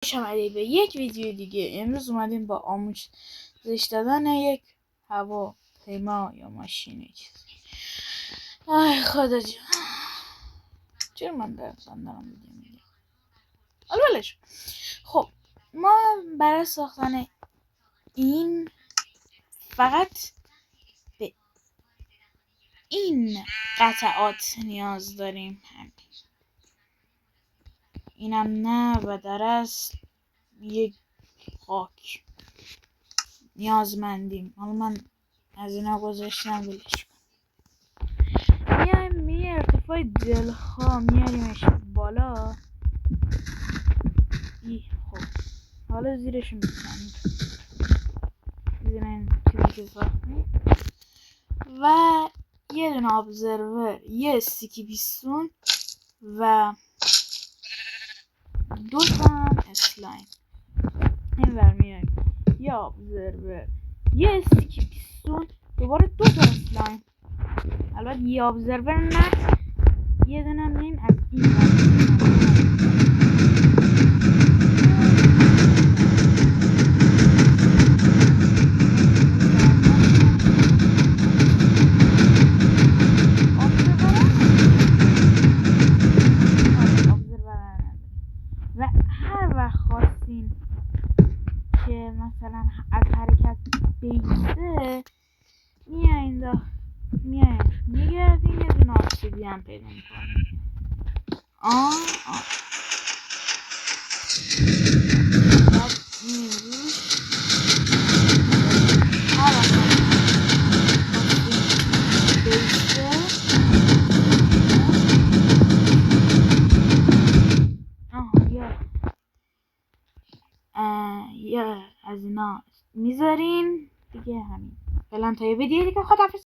خوش آمدید به یک ویدیو دیگه. امروز اومدیم با آموزش دادن یک هواپیما یا ماشین چیزی. آی خدا جان، چرا من دارم ویدیو میگیرم؟ حالا ولش. خب ما برای ساختن این فقط به این قطعات نیاز داریم. اینم نه و در اصل یک خاک نیازمندیم. حالا من از اینا گذاشتم ولش کن. میایم ارتفاع دلخواه میاریمش بالا. خب حالا زیرش میزنیم، زیر این چیزی که ساختیم، و یه دونه ابزرور، یه استیکی پیستون و 2 تا اسلایم. این ور میایم یه ابزرور، یه استیکی پیستون، دوباره 2 تا اسلایم. البته یه ابزرور نه، یه دونه میایم از این و هر وقت خواستین که مثلا از حرکت بیسته میاین میگردین، یه دونه obsidian پیدا میکنین. بعد این روش هر وقت خواستین بیسته یا از اینا میذارین دیگه. همین فعلا تا یه ویدیو دیگه. خداحافظ.